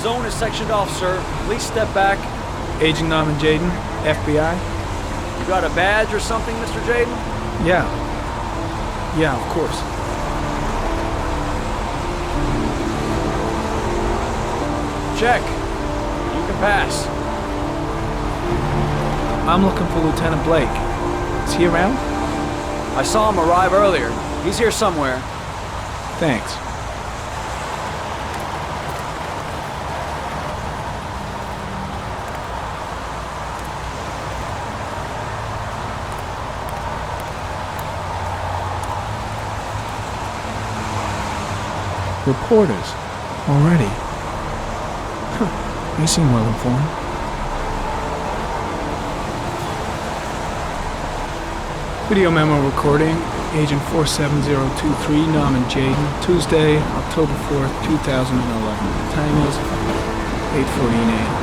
zone is sectioned off, sir. Please step back. Agent Norman Jaden, FBI? You got a badge or something, Mr. Jaden? Yeah. Yeah, of course. Check. You can pass. I'm looking for Lieutenant Blake. Is he around? I saw him arrive earlier. He's here somewhere. Thanks. Reporters. Already. Huh. They seem well informed. Video memo recording. Agent 47023, Norman Jaden. Tuesday, October 4th, 2011. Time is 8:14 a.m.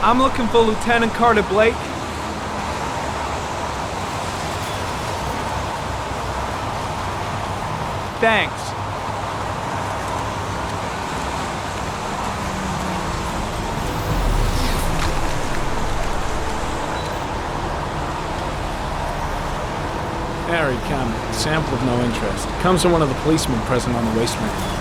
I'm looking for Lieutenant Carter Blake. Thanks. Married comment. Sample of no interest. Comes from one of the policemen present on the waste man.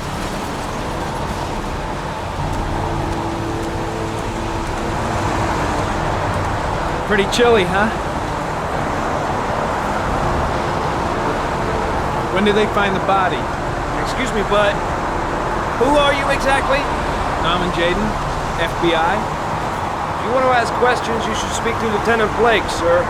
Pretty chilly, huh? When did they find the body? Excuse me, but who are you exactly? Norman Jaden, FBI. If you want to ask questions, you should speak to Lieutenant Blake, sir.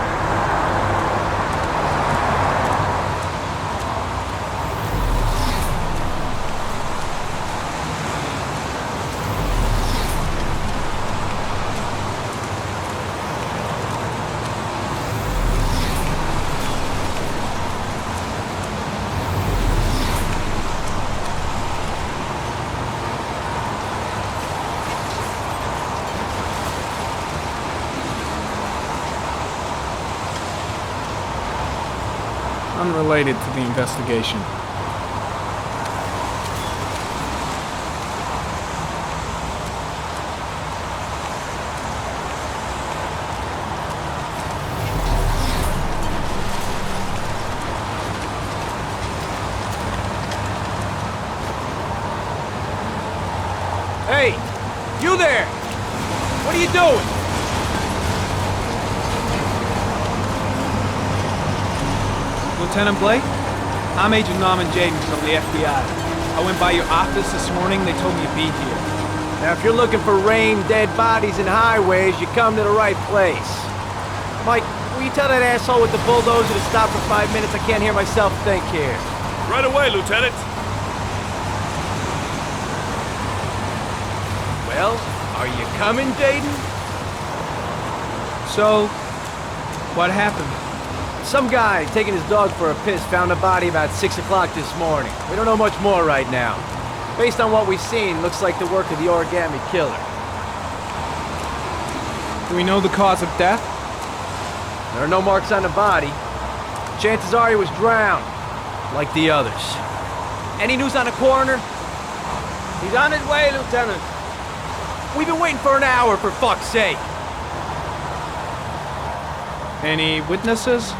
Unrelated to the investigation. Hey, you there! What are you doing? Lieutenant Blake? I'm Agent Norman Jaden from the FBI. I went by your office this morning. They told me you'd be here. Now, if you're looking for rain, dead bodies, and highways, you come to the right place. Mike, will you tell that asshole with the bulldozer to stop for 5 minutes? I can't hear myself think here. Right away, Lieutenant. Well, are you coming, Jaden? So, what happened? Some guy taking his dog for a piss found a body about 6 o'clock this morning. We don't know much more right now. Based on what we've seen, looks like the work of the origami killer. Do we know the cause of death? There are no marks on the body. Chances are he was drowned, like the others. Any news on the coroner? He's on his way, Lieutenant. We've been waiting for an hour, for fuck's sake. Any witnesses?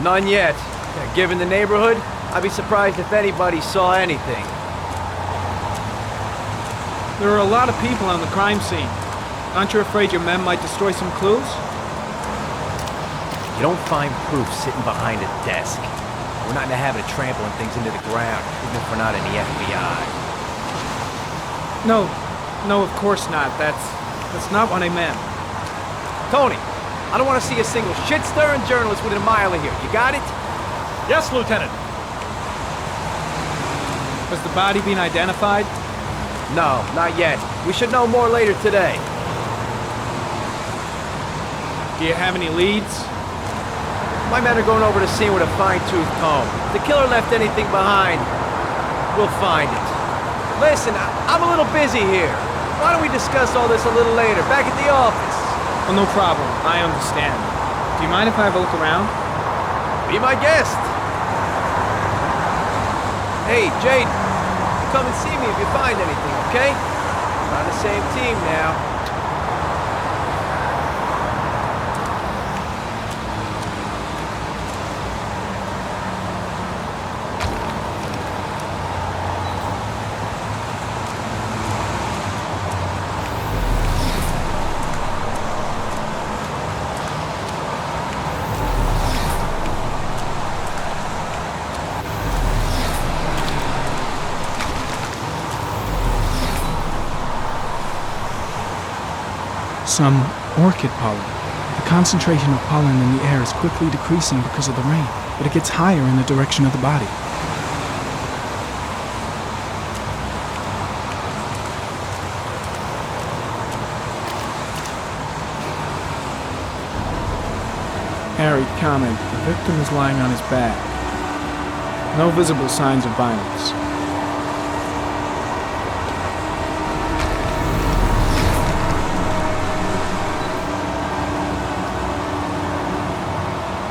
None yet. Given the neighborhood, I'd be surprised if anybody saw anything. There are a lot of people on the crime scene. Aren't you afraid your men might destroy some clues? You don't find proof sitting behind a desk. We're not in the habit of trampling things into the ground, even if we're not in the FBI. No, of course not. That's not what I meant. Tony, I don't want to see a single shit-stirring journalist within a mile of here. You got it? Yes, Lieutenant. Has the body been identified? No, not yet. We should know more later today. Do you have any leads? My men are going over the scene with a fine-tooth comb. If the killer left anything behind, we'll find it. Listen, I'm a little busy here. Why don't we discuss all this a little later, back at the office? Oh, no problem. I understand. Do you mind if I have a look around? Be my guest. Hey, Jade, come and see me if you find anything, okay? We're on the same team now. Some orchid pollen. The concentration of pollen in the air is quickly decreasing because of the rain, but it gets higher in the direction of the body. Harry, comment. The victim is lying on his back. No visible signs of violence.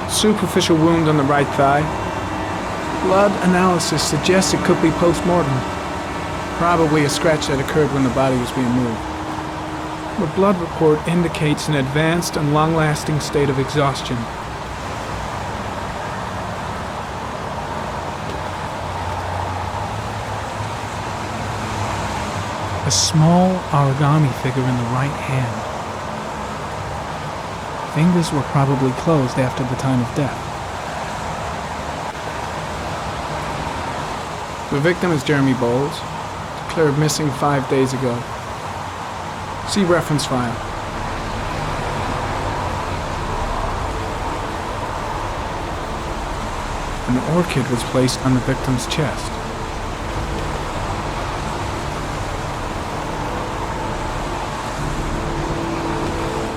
Superficial wound on the right thigh. Blood analysis suggests it could be post-mortem. Probably a scratch that occurred when the body was being moved. The blood report indicates an advanced and long-lasting state of exhaustion. A small origami figure in the right hand. Fingers were probably closed after the time of death. The victim is Jeremy Bowles, declared missing 5 days ago. See reference file. An orchid was placed on the victim's chest.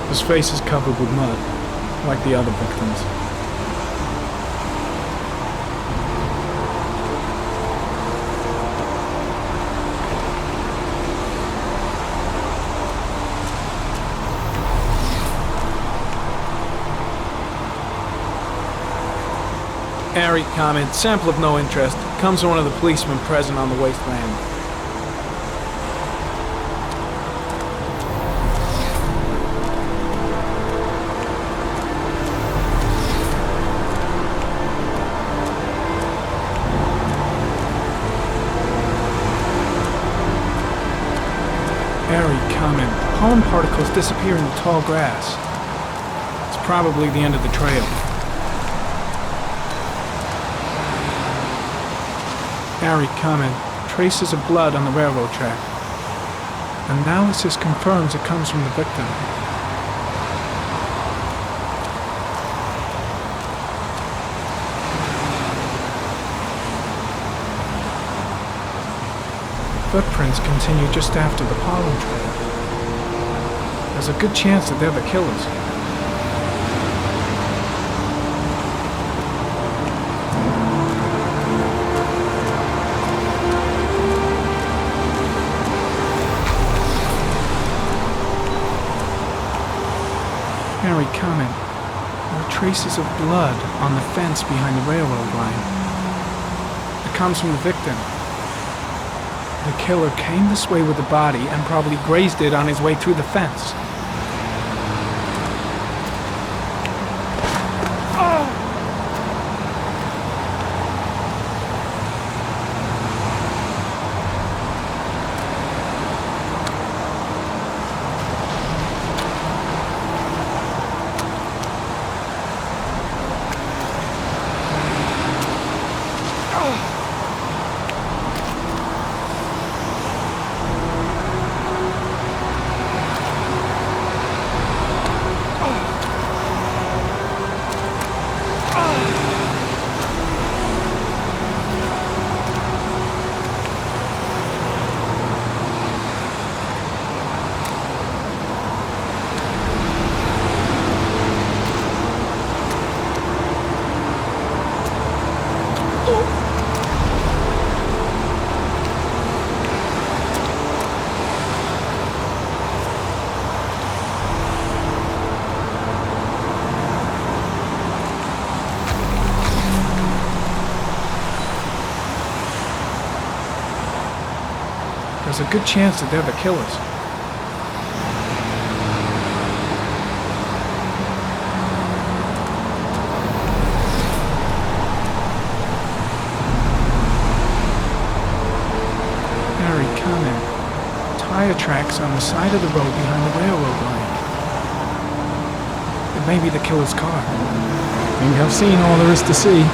His face is covered with mud, like the other victims. Harry, comment, sample of no interest. Comes from one of the policemen present on the wasteland. Harry, comment. Pollen particles disappear in the tall grass. It's probably the end of the trail. Harry, comment. Traces of blood on the railroad track. Analysis confirms it comes from the victim. Footprints continue just after the pollen trail. There's a good chance that they're the killers. Harry, comment. There are traces of blood on the fence behind the railroad line. It comes from the victim. The killer came this way with the body and probably grazed it on his way through the fence. There's a good chance that they're the killers. Harry, comment. Tire tracks on the side of the road behind the railroad line. It may be the killer's car. I think I've seen all there is to see.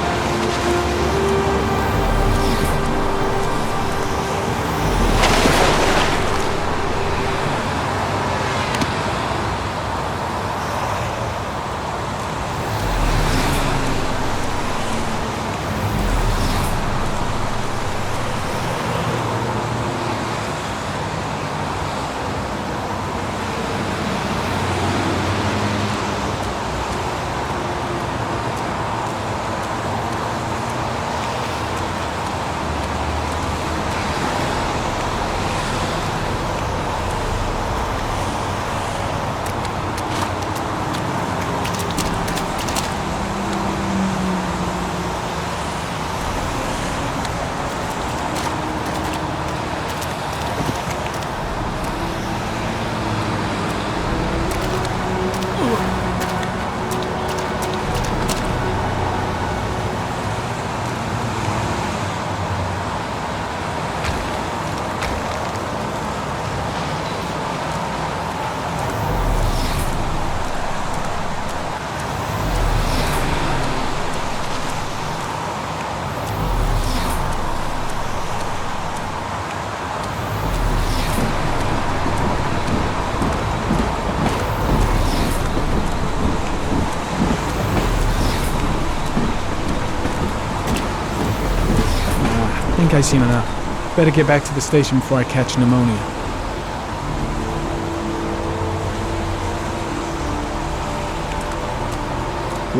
I think I've seen enough. Better get back to the station before I catch pneumonia.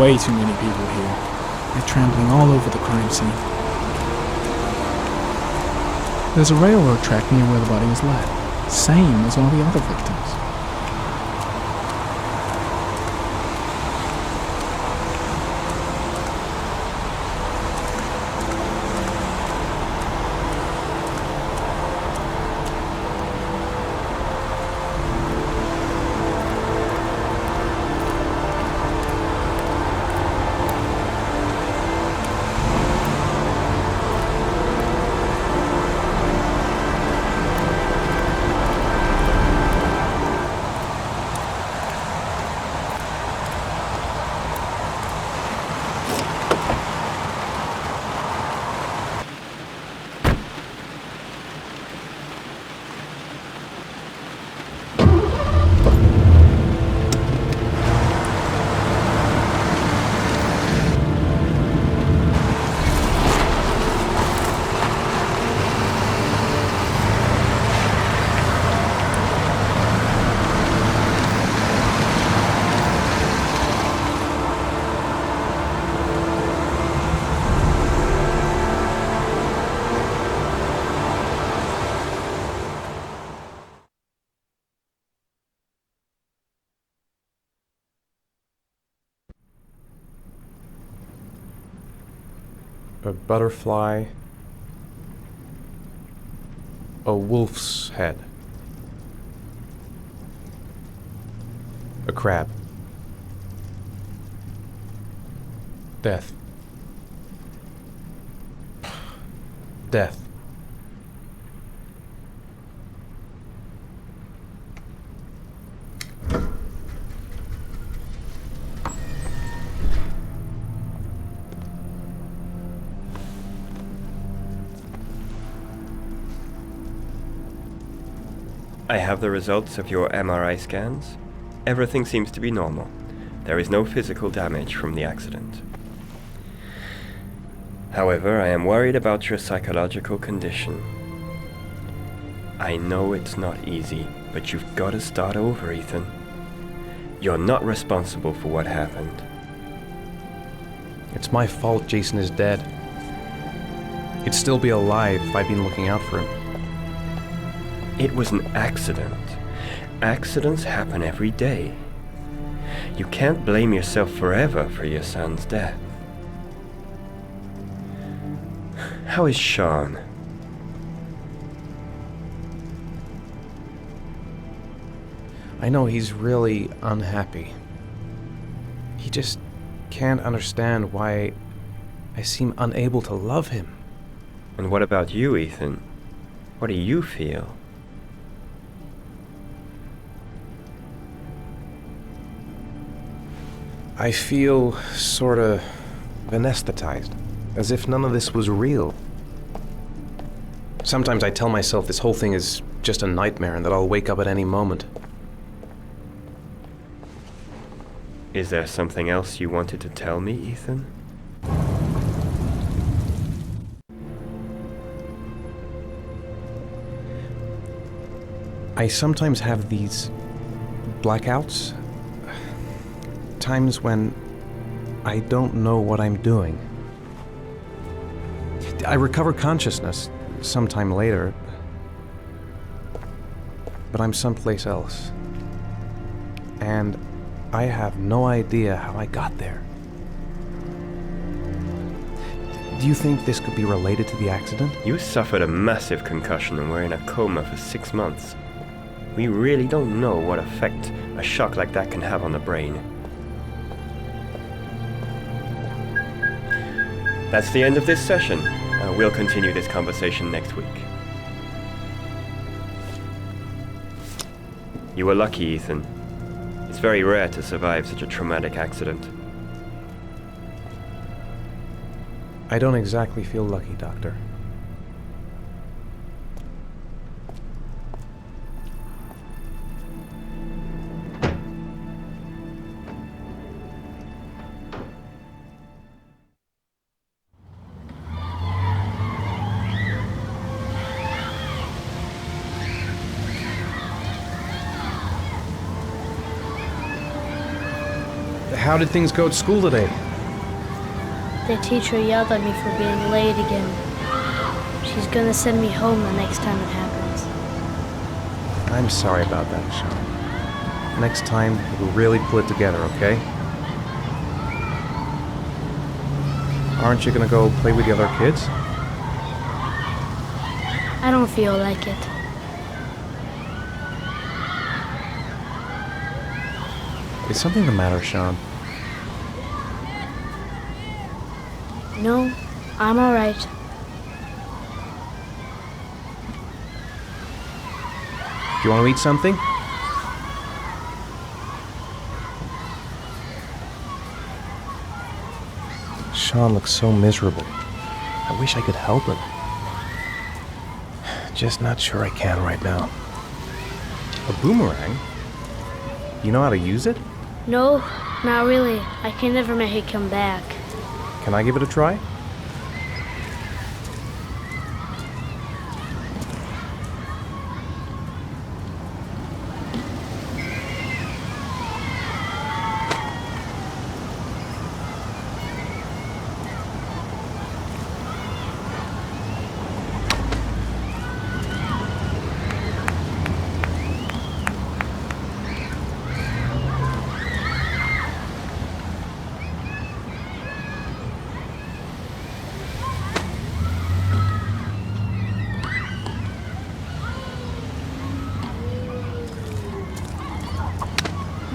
Way too many people here. They're trampling all over the crime scene. There's a railroad track near where the body was left. Same as all the other victims. A butterfly, a wolf's head, a crab, death, death. I have the results of your MRI scans. Everything seems to be normal. There is no physical damage from the accident. However, I am worried about your psychological condition. I know it's not easy, but you've got to start over, Ethan. You're not responsible for what happened. It's my fault Jason is dead. He'd still be alive if I'd been looking out for him. It was an accident. Accidents happen every day. You can't blame yourself forever for your son's death. How is Sean? I know he's really unhappy. He just can't understand why I seem unable to love him. And what about you, Ethan? What do you feel? I feel sorta anesthetized, as if none of this was real. Sometimes I tell myself this whole thing is just a nightmare and that I'll wake up at any moment. Is there something else you wanted to tell me, Ethan? I sometimes have these blackouts. Times when I don't know what I'm doing. I recover consciousness sometime later, but I'm someplace else. And I have no idea how I got there. Do you think this could be related to the accident? You suffered a massive concussion and were in a coma for 6 months. We really don't know what effect a shock like that can have on the brain. That's the end of this session. We'll continue this conversation next week. You were lucky, Ethan. It's very rare to survive such a traumatic accident. I don't exactly feel lucky, Doctor. How did things go at school today? The teacher yelled at me for being late again. She's gonna send me home the next time it happens. I'm sorry about that, Sean. Next time, we'll really pull it together, okay? Aren't you gonna go play with the other kids? I don't feel like it. Is something the matter, Sean? No, I'm alright. Do you want to eat something? Sean looks so miserable. I wish I could help him. Just not sure I can right now. A boomerang? You know how to use it? No, not really. I can never make it come back. Can I give it a try?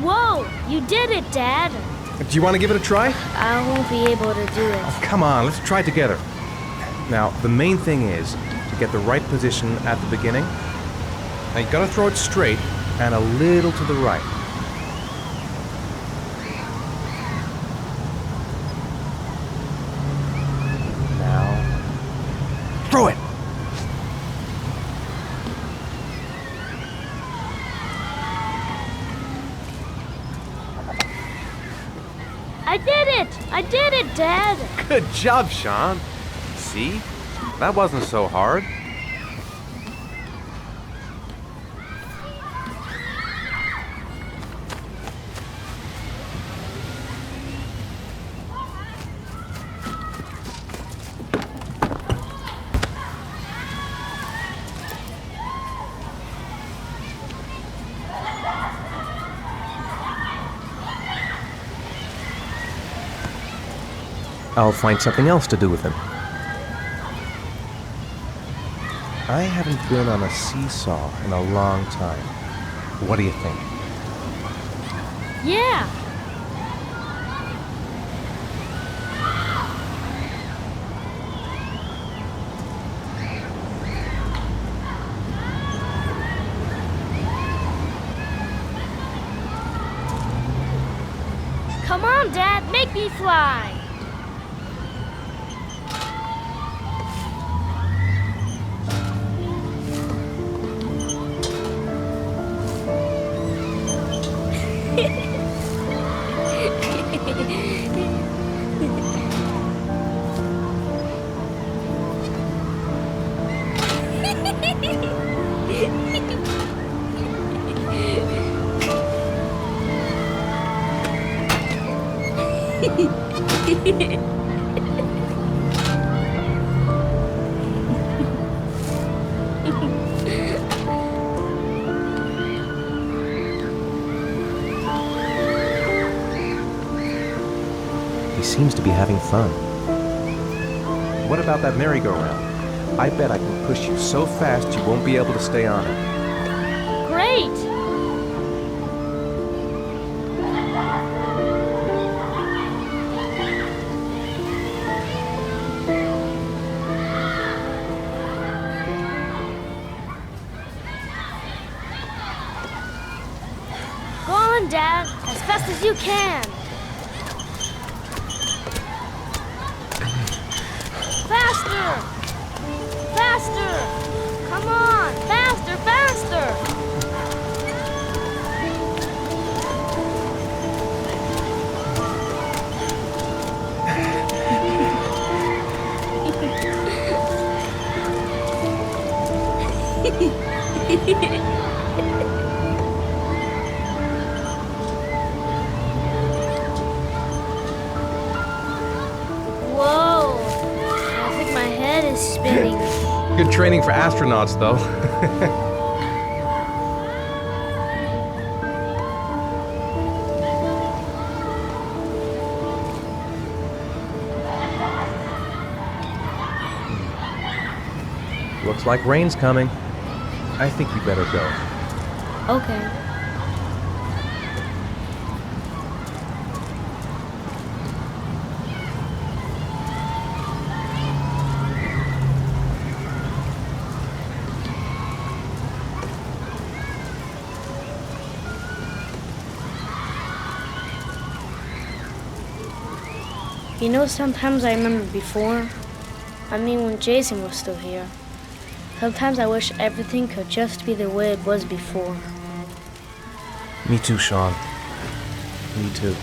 Whoa! You did it, Dad! Do you want to give it a try? I won't be able to do it. Come on, let's try it together. Now, the main thing is to get the right position at the beginning. Now, you gotta throw it straight and a little to the right. Now, throw it! I did it! I did it, Dad! Good job, Sean. See? That wasn't so hard. I'll find something else to do with him. I haven't been on a seesaw in a long time. What do you think? Yeah. Come on, Dad, make me fly. He seems to be having fun. What about that merry-go-round? I bet I can push you so fast you won't be able to stay on it. Great. Go on, Dad, as fast as you can. Faster! Faster! Come on! Faster, faster! Whoa! I think my head is spinning. Good training for astronauts, though. Looks like rain's coming. I think you better go. Okay. You know, sometimes I remember before. I mean, when Jason was still here. Sometimes I wish everything could just be the way it was before. Me too, Sean. Me too.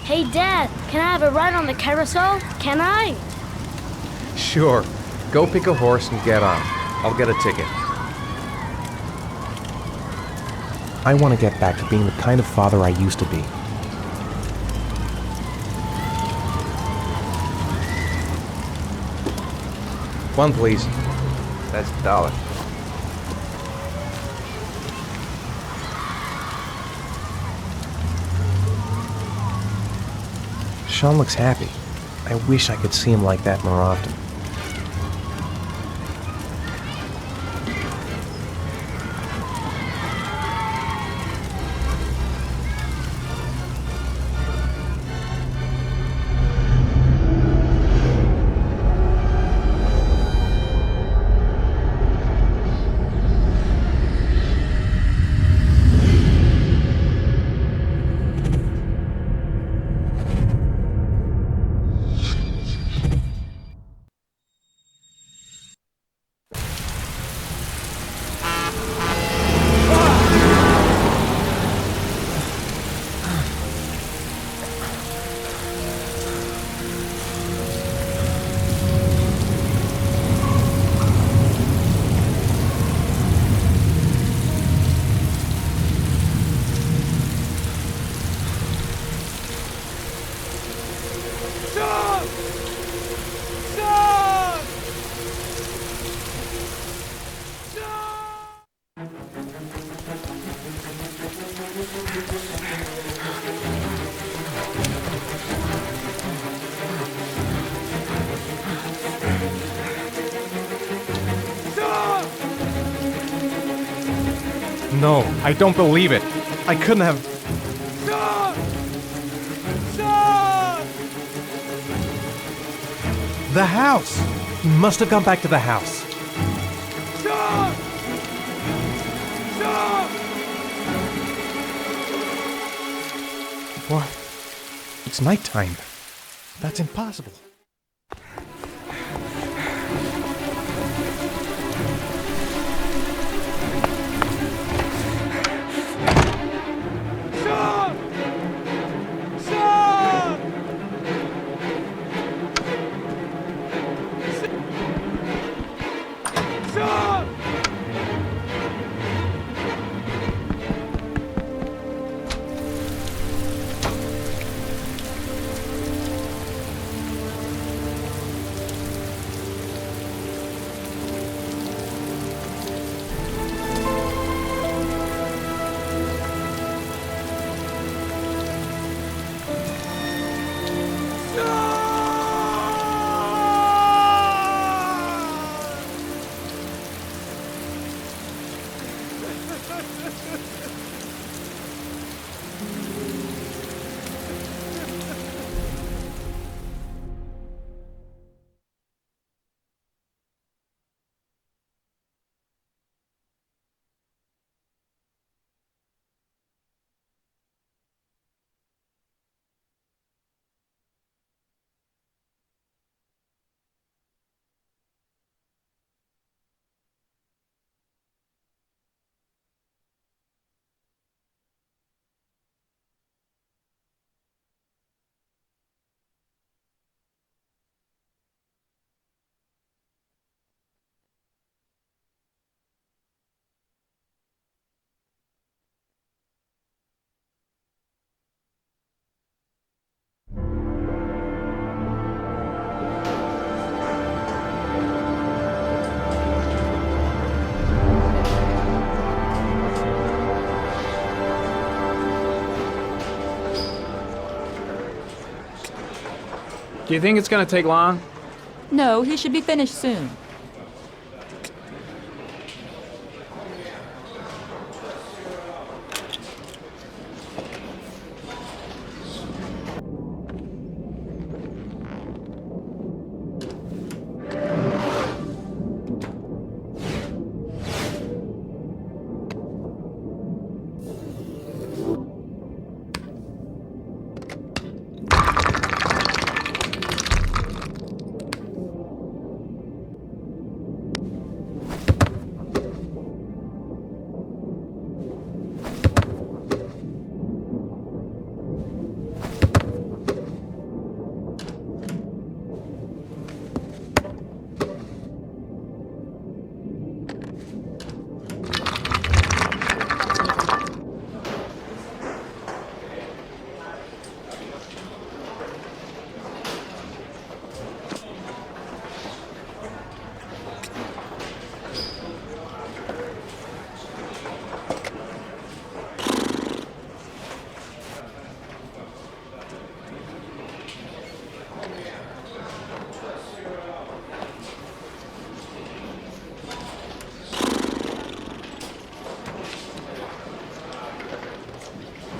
Hey, Dad, can I have a ride on the carousel? Can I? Sure. Go pick a horse and get on. I'll get a ticket. I want to get back to being the kind of father I used to be. One, please. That's $1. Sean looks happy. I wish I could see him like that more often. No, I don't believe it. I couldn't have... Sean! Sean! The house! He must have gone back to the house. Sean! Sean! What? It's nighttime. That's impossible. Sean! Sean! Sean! Do you think it's gonna take long? No, he should be finished soon.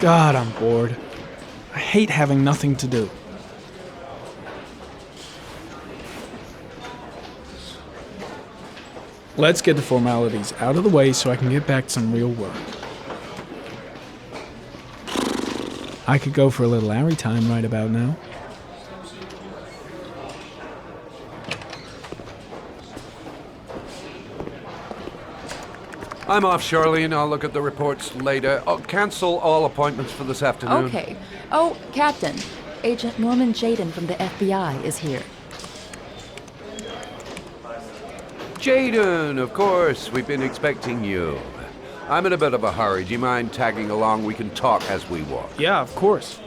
God, I'm bored. I hate having nothing to do. Let's get the formalities out of the way so I can get back to some real work. I could go for a little Larry time right about now. I'm off, Charlene. I'll look at the reports later. Oh, cancel all appointments for this afternoon. Okay. Oh, Captain. Agent Norman Jaden from the FBI is here. Jaden, of course. We've been expecting you. I'm in a bit of a hurry. Do you mind tagging along? We can talk as we walk. Yeah, of course.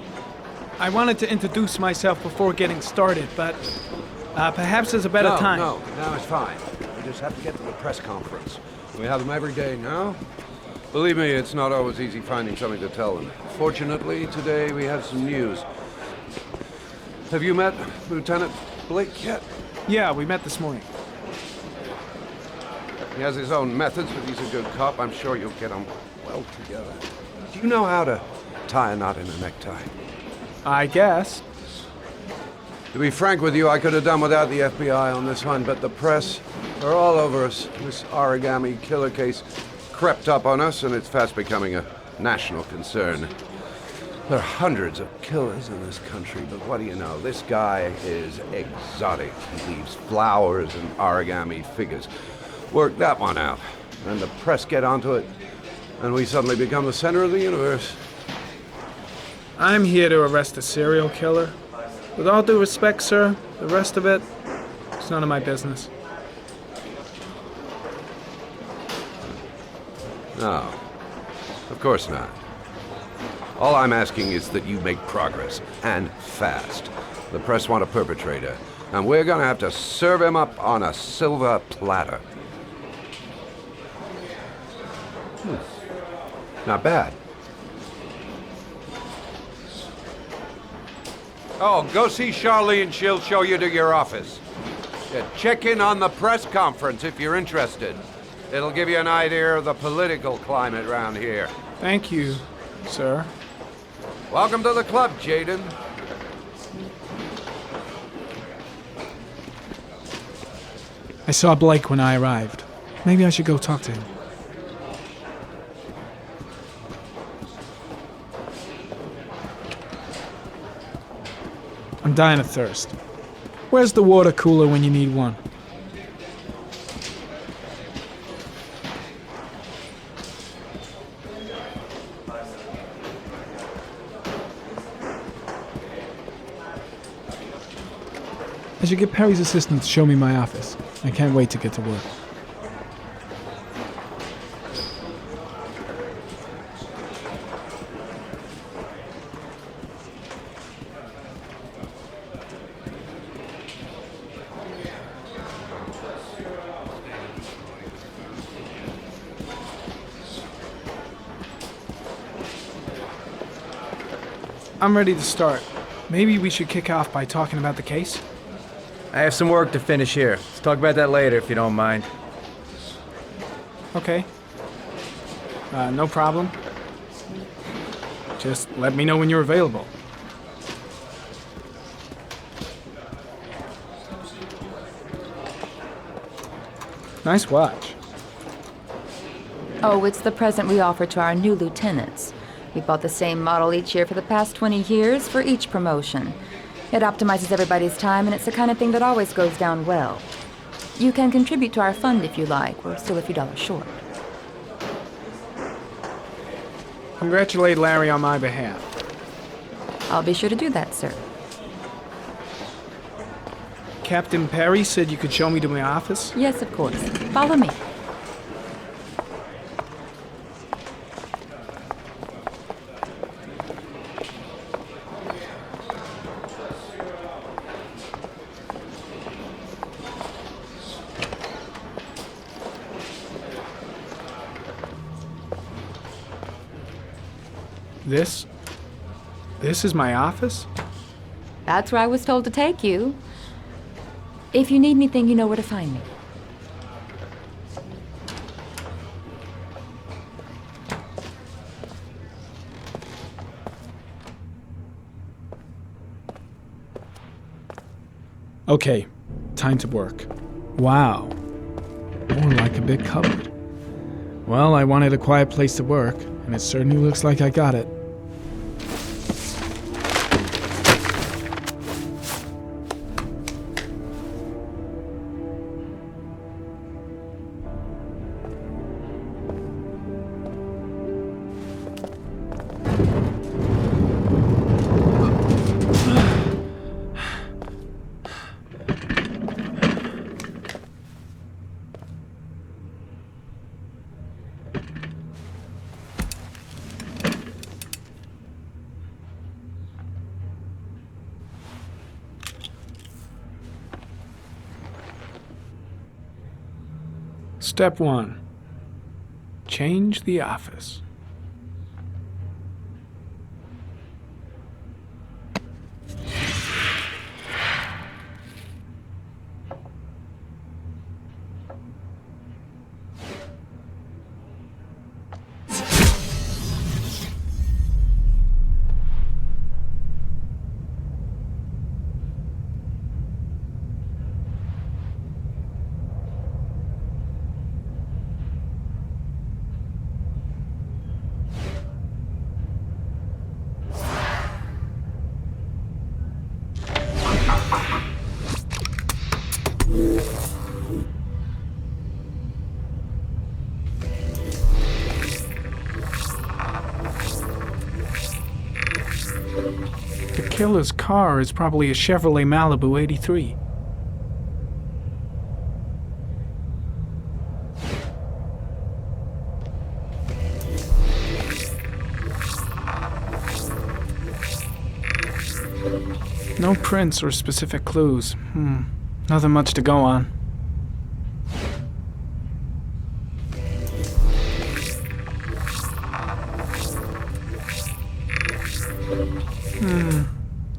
I wanted to introduce myself before getting started, but perhaps there's a better time. No, it's fine. We just have to get to the press conference. We have them every day now. Believe me, it's not always easy finding something to tell them. Fortunately, today we have some news. Have you met Lieutenant Blake yet? Yeah, we met this morning. He has his own methods, but he's a good cop. I'm sure you'll get on well together. Do you know how to tie a knot in a necktie? I guess. To be frank with you, I could have done without the FBI on this one, but the press are all over us. This origami killer case crept up on us, and it's fast becoming a national concern. There are hundreds of killers in this country, but what do you know? This guy is exotic. He leaves flowers and origami figures. Work that one out. And the press get onto it, and we suddenly become the center of the universe. I'm here to arrest a serial killer. With all due respect, sir, the rest of it, it's none of my business. No, of course not. All I'm asking is that you make progress, and fast. The press want a perpetrator, and we're gonna have to serve him up on a silver platter. Not bad. Oh, go see Charlene. She'll show you to your office. Yeah, check in on the press conference if you're interested. It'll give you an idea of the political climate around here. Thank you, sir. Welcome to the club, Jaden. I saw Blake when I arrived. Maybe I should go talk to him. I'm dying of thirst. Where's the water cooler when you need one? I should get Perry's assistant to show me my office. I can't wait to get to work. I'm ready to start. Maybe we should kick off by talking about the case? I have some work to finish here. Let's talk about that later, if you don't mind. Okay. No problem. Just let me know when you're available. Nice watch. Oh, it's the present we offer to our new lieutenants. We bought the same model each year for the past 20 years for each promotion. It optimizes everybody's time, and it's the kind of thing that always goes down well. You can contribute to our fund if you like. We're still a few dollars short. Congratulate Larry on my behalf. I'll be sure to do that, sir. Captain Perry said you could show me to my office? Yes, of course. Follow me. This is my office? That's where I was told to take you. If you need anything, you know where to find me. Okay, time to work. Wow. More like a big cupboard. Well, I wanted a quiet place to work, and it certainly looks like I got it. Step 1. Change the office. killer's car is probably a Chevrolet Malibu 83. No prints or specific clues. Nothing much to go on.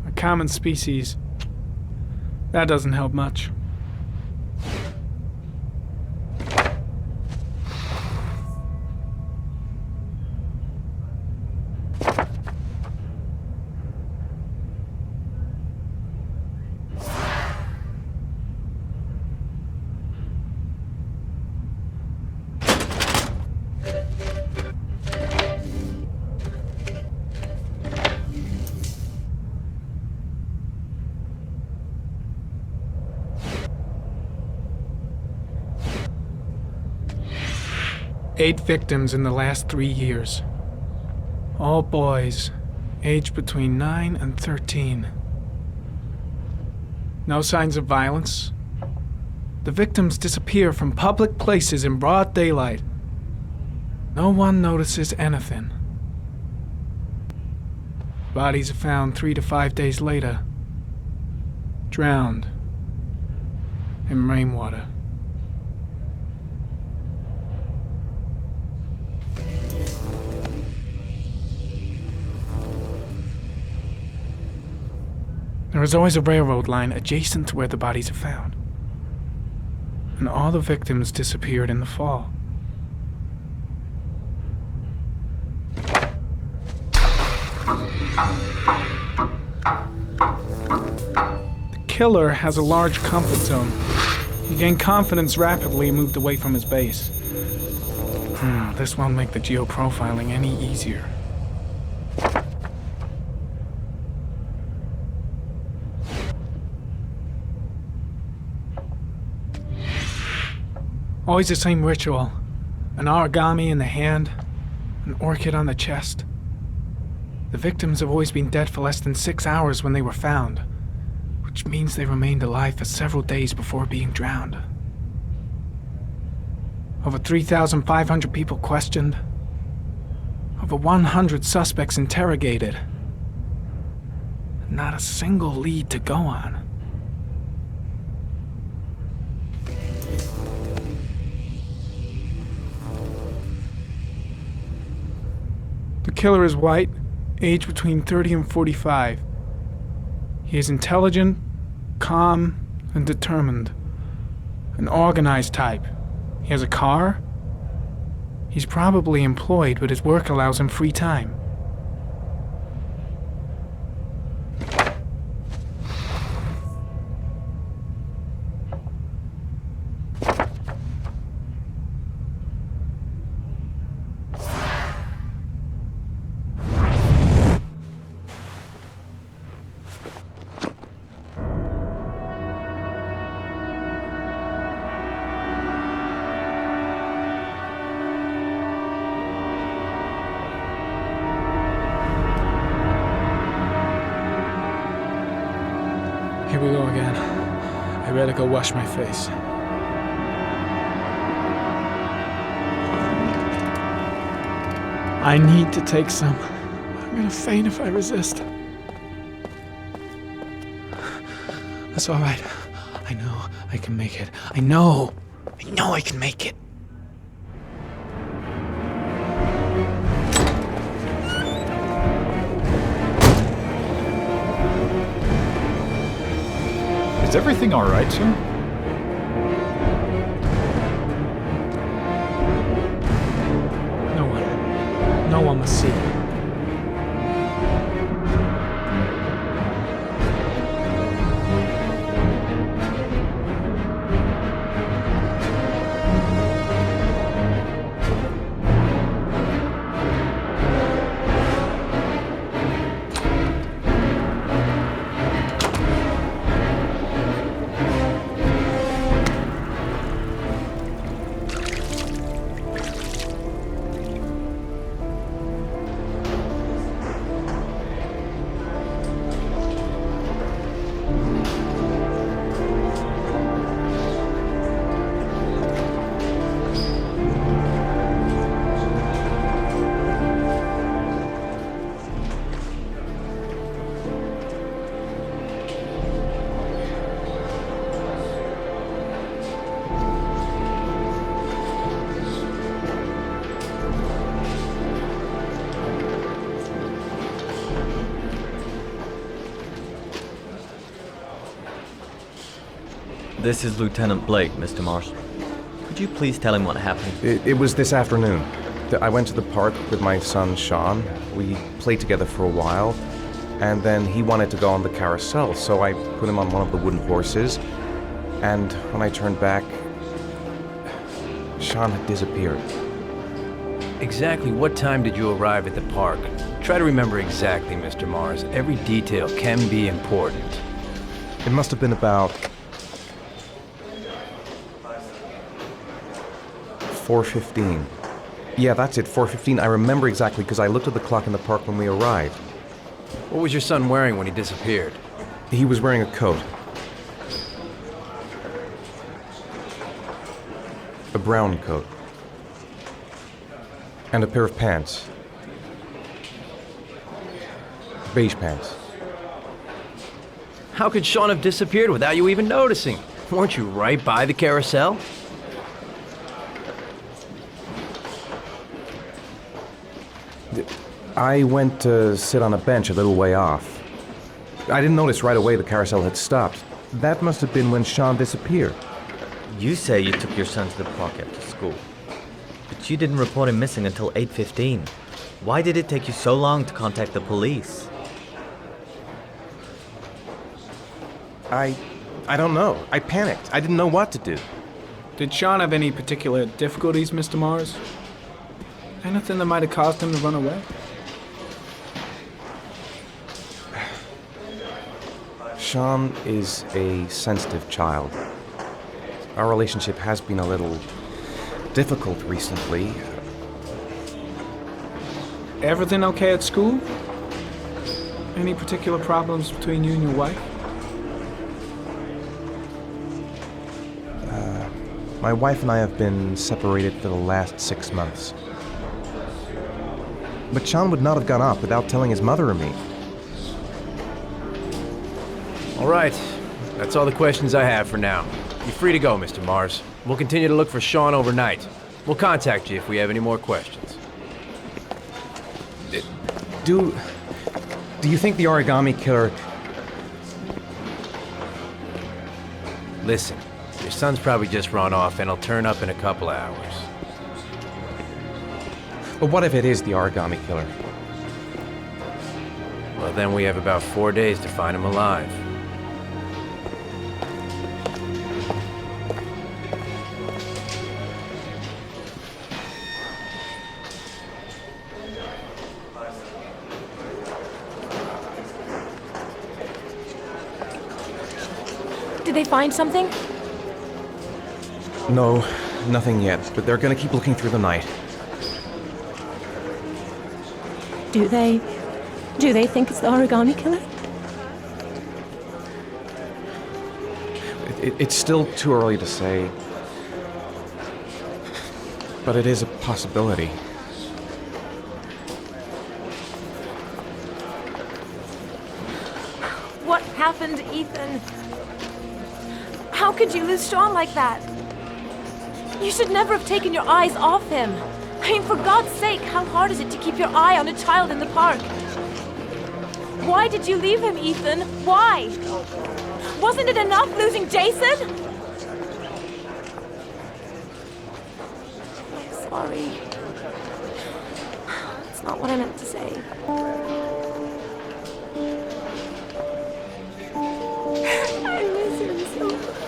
A common species. That doesn't help much. Eight victims in the last 3 years. All boys, aged between 9 and 13. No signs of violence. The victims disappear from public places in broad daylight. No one notices anything. Bodies are found 3 to 5 days later, drowned in rainwater. There is always a railroad line adjacent to where the bodies are found. And all the victims disappeared in the fall. The killer has a large comfort zone. He gained confidence rapidly and moved away from his base. This won't make the geoprofiling any easier. Always the same ritual. An origami in the hand, an orchid on the chest. The victims have always been dead for less than 6 hours when they were found, which means they remained alive for several days before being drowned. Over 3,500 people questioned. Over 100 suspects interrogated. Not a single lead to go on. The killer is white, aged between 30 and 45. He is intelligent, calm, and determined. An organized type. He has a car. He's probably employed, but his work allows him free time. Here we go again. I better go wash my face. I need to take some. I'm gonna faint if I resist. That's all right. I know I can make it. I know I can make it. Is everything all right, sir? No one must see. This is Lieutenant Blake, Mr. Mars. Could you please tell him what happened? It was this afternoon. I went to the park with my son, Sean. We played together for a while, and then he wanted to go on the carousel, so I put him on one of the wooden horses, and when I turned back, Sean had disappeared. Exactly what time did you arrive at the park? Try to remember exactly, Mr. Mars. Every detail can be important. It must have been about 4:15. Yeah, that's it, 4:15. I remember exactly because I looked at the clock in the park when we arrived. What was your son wearing when he disappeared? He was wearing a coat. A brown coat. And a pair of pants. Beige pants. How could Sean have disappeared without you even noticing? Weren't you right by the carousel? I went to sit on a bench a little way off. I didn't notice right away the carousel had stopped. That must have been when Sean disappeared. You say you took your son to the park after school, but you didn't report him missing until 8:15. Why did it take you so long to contact the police? I don't know. I panicked. I didn't know what to do. Did Sean have any particular difficulties, Mr. Mars? Anything that might have caused him to run away? Sean is a sensitive child. Our relationship has been a little difficult recently. Everything okay at school? Any particular problems between you and your wife? My wife and I have been separated for the last 6 months. But Sean would not have gone off without telling his mother or me. All right. That's all the questions I have for now. You're free to go, Mr. Mars. We'll continue to look for Sean overnight. We'll contact you if we have any more questions. Do you think the origami killer... Listen, your son's probably just run off and he'll turn up in a couple of hours. But what if it is the origami killer? Well, then we have about 4 days to find him alive. Did they find something? No, nothing yet, but they're gonna keep looking through the night. Do they think it's the origami killer? It's still too early to say, but it is a possibility. What happened, Ethan? How could you lose Sean like that? You should never have taken your eyes off him. I mean, for God's sake, how hard is it to keep your eye on a child in the park? Why did you leave him, Ethan? Why? Wasn't it enough losing Jason? I'm sorry. It's not what I meant to say. I miss him so much.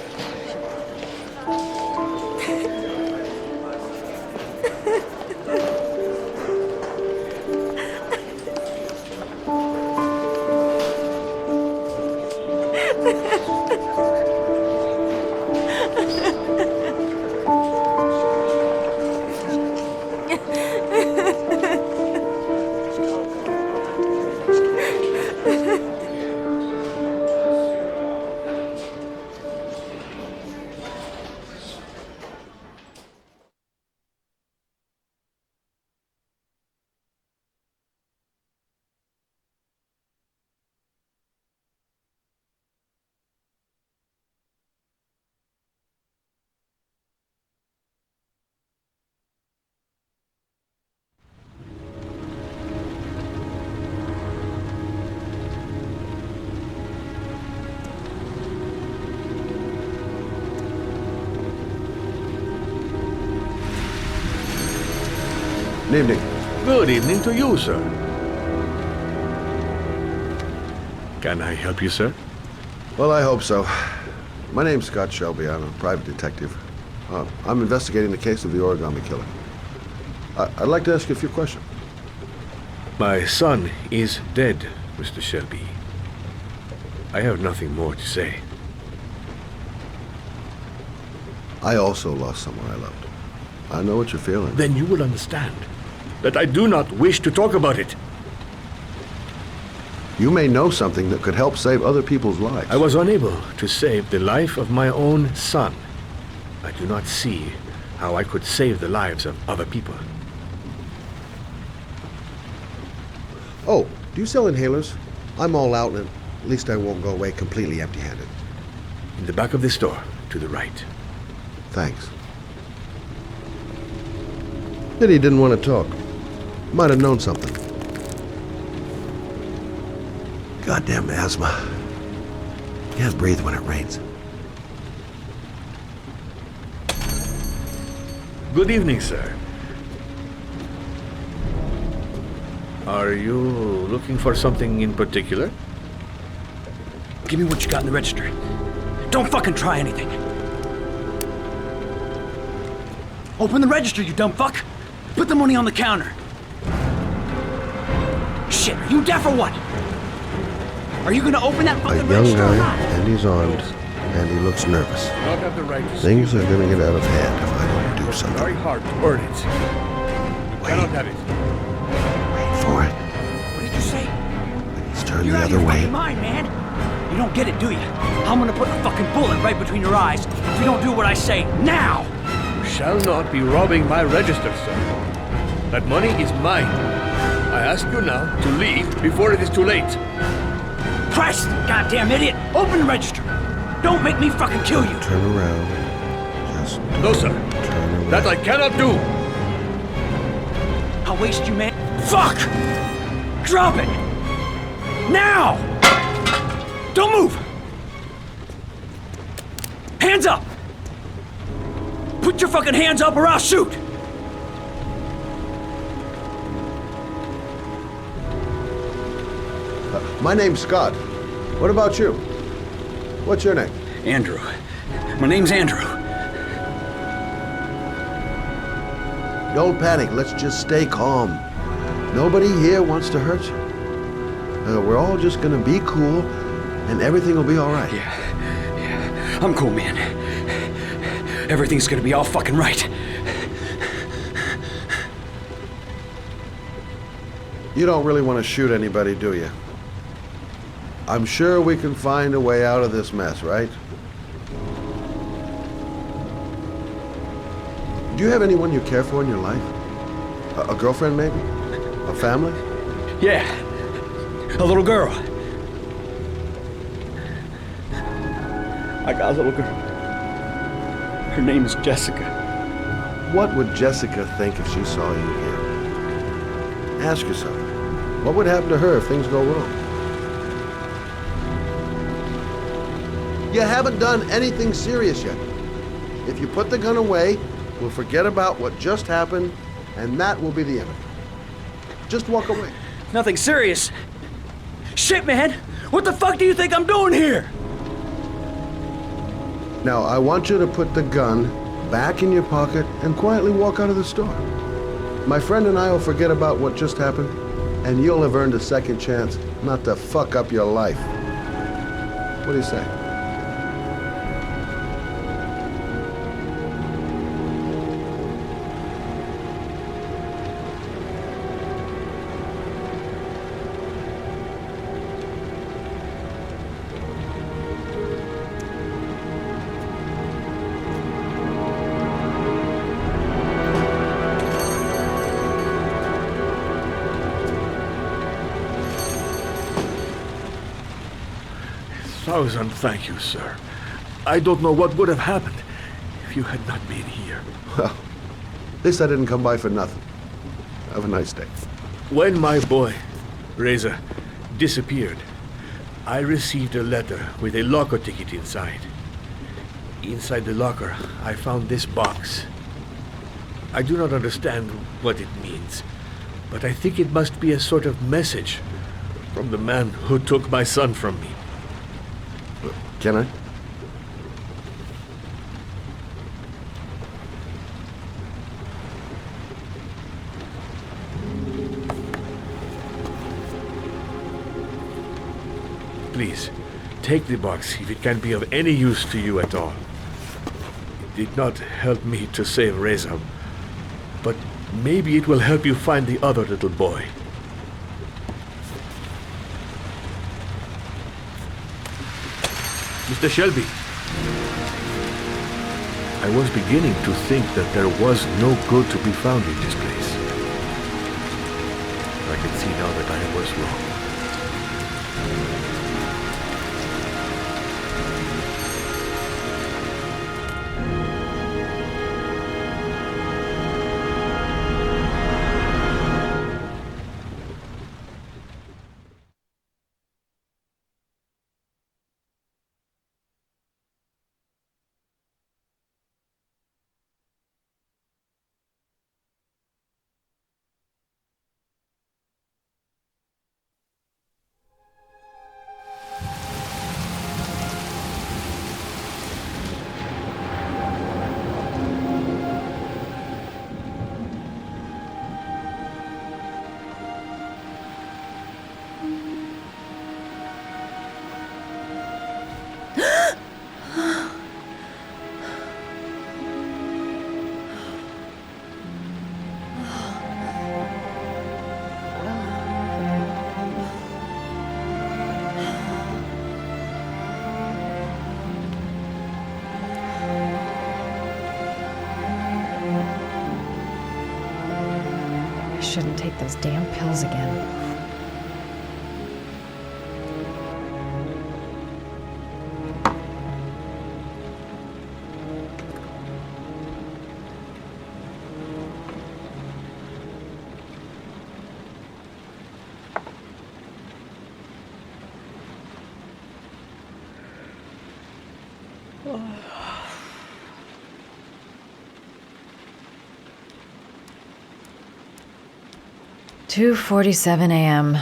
Good evening. Good evening to you, sir. Can I help you, sir? Well, I hope so. My name's Scott Shelby. I'm a private detective. I'm investigating the case of the origami killer. I'd like to ask you a few questions. My son is dead, Mr. Shelby. I have nothing more to say. I also lost someone I loved. I know what you're feeling. Then you will understand that I do not wish to talk about it. You may know something that could help save other people's lives. I was unable to save the life of my own son. I do not see how I could save the lives of other people. Oh, do you sell inhalers? I'm all out, and at least I won't go away completely empty-handed. In the back of the store, to the right. Thanks. Pity he didn't want to talk. Might have known something. Goddamn asthma. Can't breathe when it rains. Good evening, sir. Are you looking for something in particular? Give me what you got in the register. Don't fucking try anything. Open the register, you dumb fuck. Put the money on the counter. Shit, are you deaf or what? Are you gonna open that fucking register? A young guy, and he's armed, and he looks nervous. Not have the right to Things are gonna get out of hand if I don't do something. Very hard to earn it. You cannot have it. Wait for it. What did you say? He's turned You're the out other of your way. fucking mind, man. You don't get it, do you? I'm gonna put a fucking bullet right between your eyes if you don't do what I say now. You shall not be robbing my register, sir. That money is mine. I ask you now to leave before it is too late. Christ, goddamn idiot! Open the register! Don't make me fucking kill you! Turn around. Just No, sir. turn around. That I cannot do. I'll waste you, man. Fuck! Drop it! Now! Don't move! Hands up! Put your fucking hands up or I'll shoot! My name's Scott. What about you? What's your name? Andrew. My name's Andrew. Don't panic. Let's just stay calm. Nobody here wants to hurt you. We're all just gonna be cool, and everything will be all right. Yeah. I'm cool, man. Everything's gonna be all fucking right. You don't really want to shoot anybody, do you? I'm sure we can find a way out of this mess, right? Do you have anyone you care for in your life? A girlfriend, maybe? A family? Yeah. A little girl. I got a little girl. Her name is Jessica. What would Jessica think if she saw you here? Ask yourself, what would happen to her if things go wrong? You haven't done anything serious yet. If you put the gun away, we'll forget about what just happened, and that will be the end of it. Just walk away. Nothing serious. Shit, man! What the fuck do you think I'm doing here? Now, I want you to put the gun back in your pocket and quietly walk out of the store. My friend and I will forget about what just happened, and you'll have earned a second chance not to fuck up your life. What do you say? Thousand thank you, sir. I don't know what would have happened if you had not been here. Well, at least I didn't come by for nothing. Have a nice day. When my boy, Reza, disappeared, I received a letter with a locker ticket inside. Inside the locker, I found this box. I do not understand what it means, but I think it must be a sort of message from the man who took my son from me. Can I? Please, take the box if it can be of any use to you at all. It did not help me to save Reza, but maybe it will help you find the other little boy. Mr. Shelby, I was beginning to think that there was no good to be found in this place. I can see now that I was wrong. Shouldn't take those damn pills again. Oh. 2:47 a.m.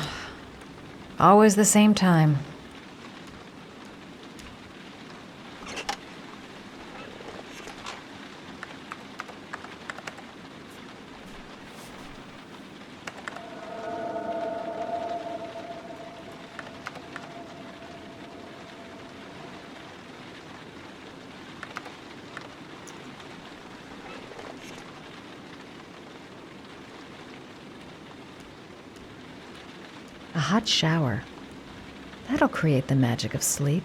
Always the same time. A hot shower. That'll create the magic of sleep.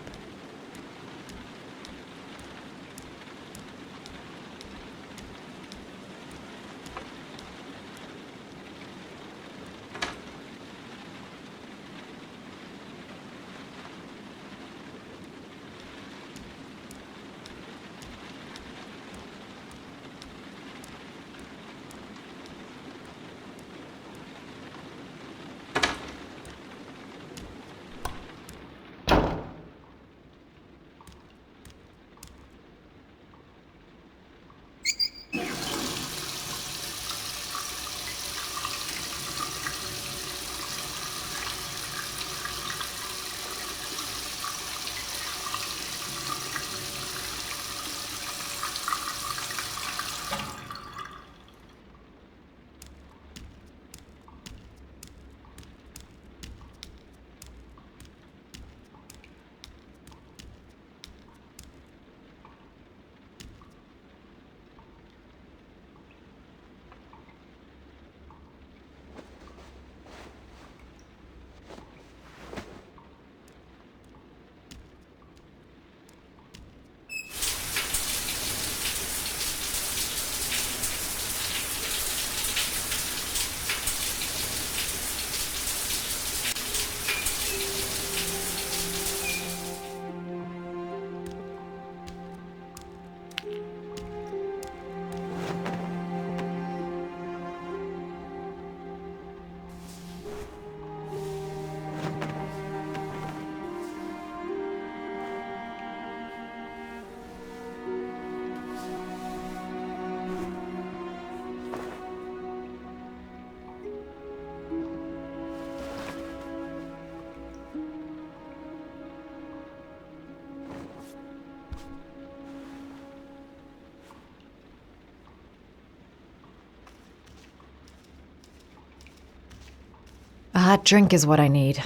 hot drink is what I need.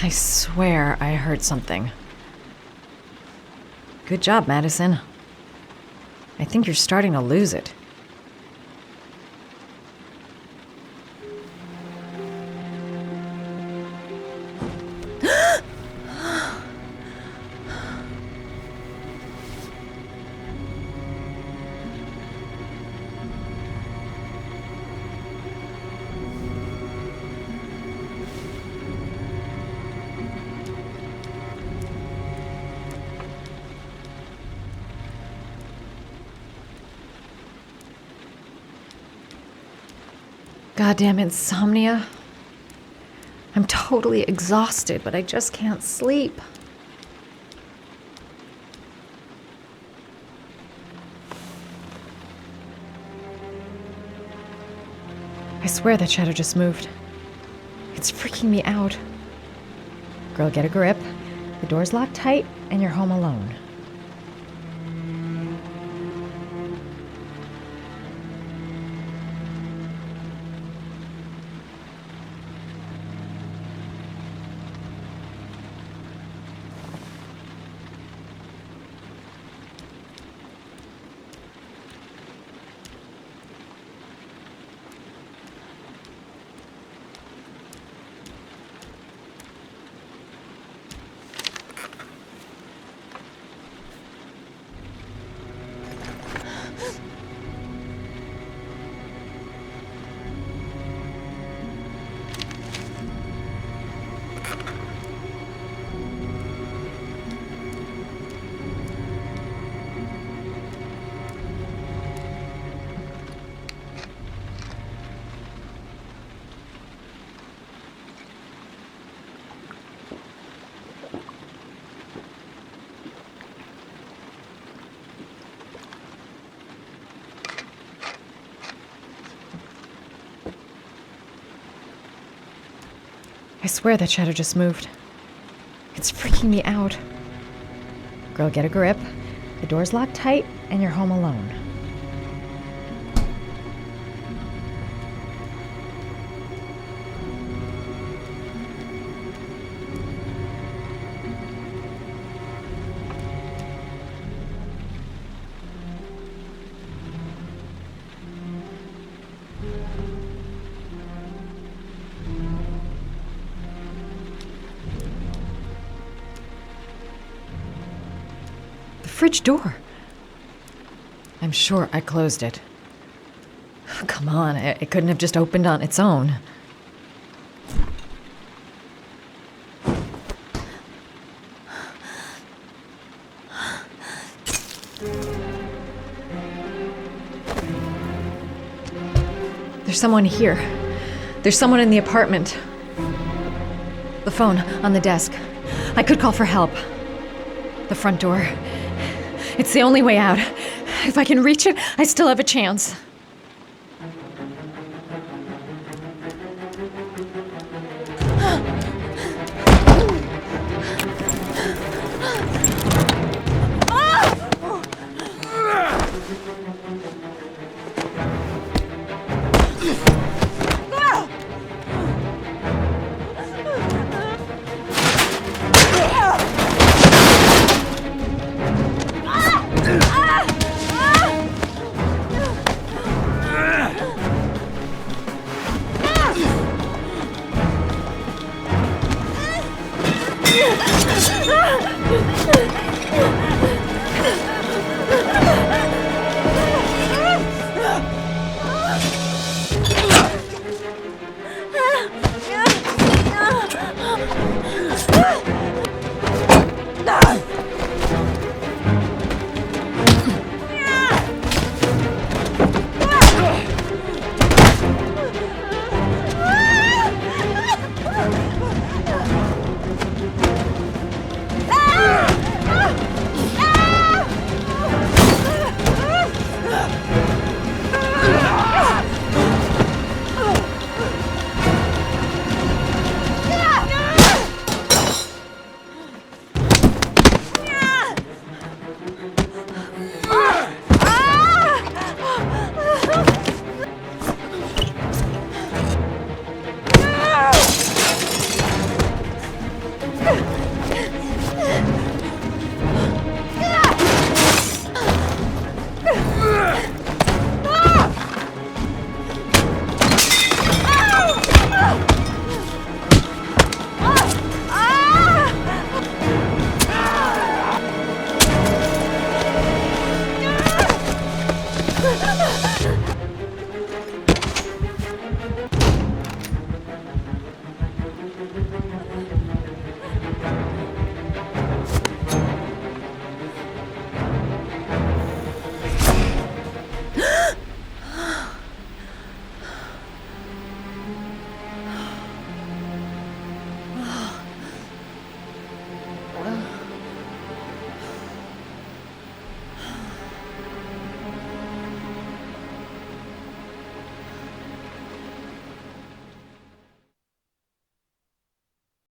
I swear I heard something. Good job, Madison. I think you're starting to lose it. Goddamn insomnia. I'm totally exhausted, but I just can't sleep. I swear that shadow just moved. It's freaking me out. Girl, get a grip. The door's locked tight, and you're home alone. I swear that shadow just moved. It's freaking me out. Girl, get a grip. The door's locked tight, and you're home alone. Fridge door. I'm sure I closed it. Come on, it couldn't have just opened on its own. There's someone here. There's someone in the apartment. The phone on the desk. I could call for help. The front door. It's the only way out. If I can reach it, I still have a chance.